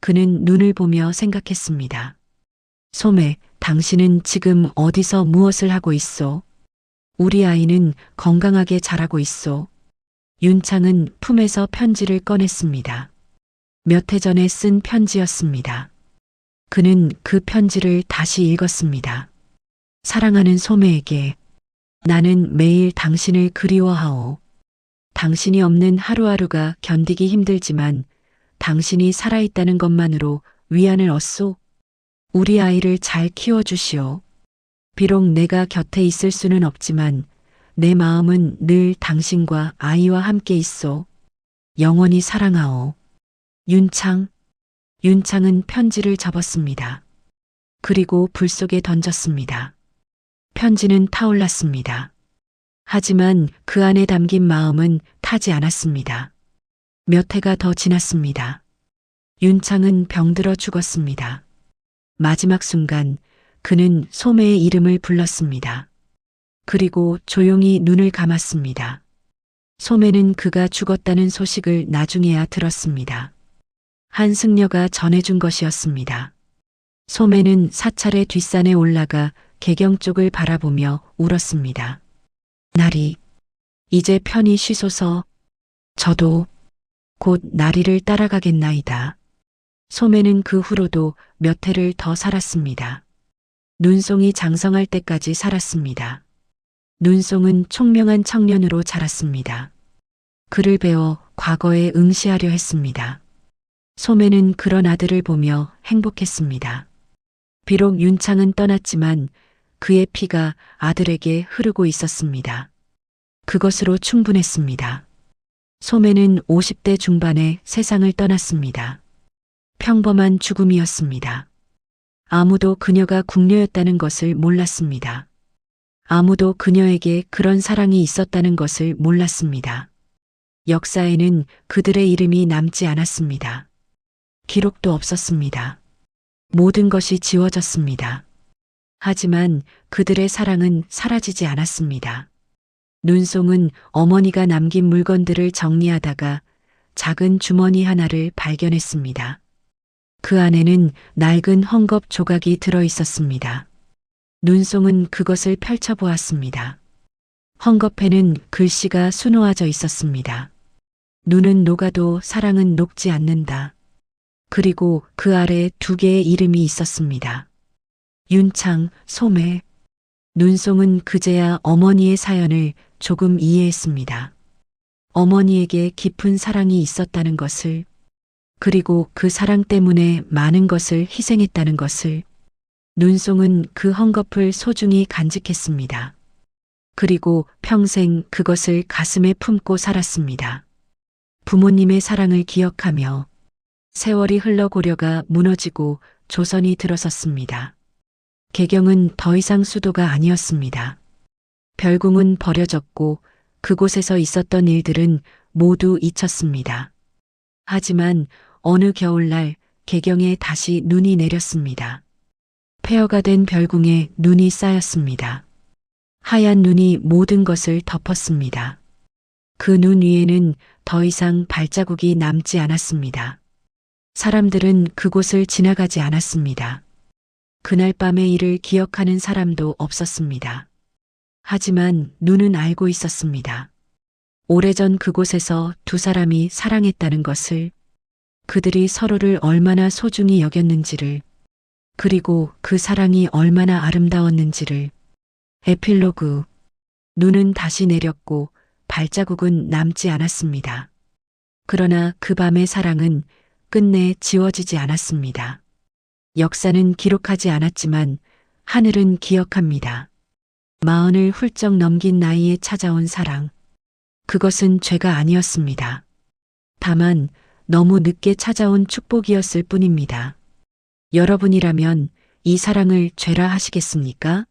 그는 눈을 보며 생각했습니다. 소매, 당신은 지금 어디서 무엇을 하고 있소? 우리 아이는 건강하게 자라고 있소. 윤창은 품에서 편지를 꺼냈습니다. 몇 해 전에 쓴 편지였습니다. 그는 그 편지를 다시 읽었습니다. 사랑하는 소매에게 나는 매일 당신을 그리워하오. 당신이 없는 하루하루가 견디기 힘들지만 당신이 살아있다는 것만으로 위안을 얻소. 우리 아이를 잘 키워주시오. 비록 내가 곁에 있을 수는 없지만 내 마음은 늘 당신과 아이와 함께 있소. 영원히 사랑하오. 윤창. 윤창은 편지를 접었습니다. 그리고 불 속에 던졌습니다. 편지는 타올랐습니다. 하지만 그 안에 담긴 마음은 타지 않았습니다. 몇 해가 더 지났습니다. 윤창은 병들어 죽었습니다. 마지막 순간 그는 소매의 이름을 불렀습니다. 그리고 조용히 눈을 감았습니다. 소매는 그가 죽었다는 소식을 나중에야 들었습니다. 한 승려가 전해준 것이었습니다. 소매는 사찰의 뒷산에 올라가 개경 쪽을 바라보며 울었습니다. 나리, 이제 편히 쉬소서. 저도 곧 나리를 따라가겠나이다. 소매는 그 후로도 몇 해를 더 살았습니다. 눈송이 장성할 때까지 살았습니다. 눈송은 총명한 청년으로 자랐습니다. 글을 배워 과거에 응시하려 했습니다. 소매는 그런 아들을 보며 행복했습니다. 비록 윤창은 떠났지만 그의 피가 아들에게 흐르고 있었습니다. 그것으로 충분했습니다. 소매는 50대 중반에 세상을 떠났습니다. 평범한 죽음이었습니다. 아무도 그녀가 궁녀였다는 것을 몰랐습니다. 아무도 그녀에게 그런 사랑이 있었다는 것을 몰랐습니다. 역사에는 그들의 이름이 남지 않았습니다. 기록도 없었습니다. 모든 것이 지워졌습니다. 하지만 그들의 사랑은 사라지지 않았습니다. 눈송은 어머니가 남긴 물건들을 정리하다가 작은 주머니 하나를 발견했습니다. 그 안에는 낡은 헝겊 조각이 들어 있었습니다. 눈송은 그것을 펼쳐보았습니다. 헝겊에는 글씨가 수놓아져 있었습니다. 눈은 녹아도 사랑은 녹지 않는다. 그리고 그 아래 2개의 이름이 있었습니다. 윤창, 소매. 눈송은 그제야 어머니의 사연을 조금 이해했습니다. 어머니에게 깊은 사랑이 있었다는 것을, 그리고 그 사랑 때문에 많은 것을 희생했다는 것을. 눈송은 그 헝겊을 소중히 간직했습니다. 그리고 평생 그것을 가슴에 품고 살았습니다. 부모님의 사랑을 기억하며 세월이 흘러 고려가 무너지고 조선이 들어섰습니다. 개경은 더 이상 수도가 아니었습니다. 별궁은 버려졌고 그곳에서 있었던 일들은 모두 잊혔습니다. 하지만 어느 겨울날 개경에 다시 눈이 내렸습니다. 폐허가 된 별궁에 눈이 쌓였습니다. 하얀 눈이 모든 것을 덮었습니다. 그 눈 위에는 더 이상 발자국이 남지 않았습니다. 사람들은 그곳을 지나가지 않았습니다. 그날 밤의 일을 기억하는 사람도 없었습니다. 하지만 눈은 알고 있었습니다. 오래전 그곳에서 2사람이 사랑했다는 것을, 그들이 서로를 얼마나 소중히 여겼는지를, 그리고 그 사랑이 얼마나 아름다웠는지를. 에필로그. 눈은 다시 내렸고 발자국은 남지 않았습니다. 그러나 그 밤의 사랑은 끝내 지워지지 않았습니다. 역사는 기록하지 않았지만 하늘은 기억합니다. 40을 훌쩍 넘긴 나이에 찾아온 사랑. 그것은 죄가 아니었습니다. 다만 너무 늦게 찾아온 축복이었을 뿐입니다. 여러분이라면 이 사랑을 죄라 하시겠습니까?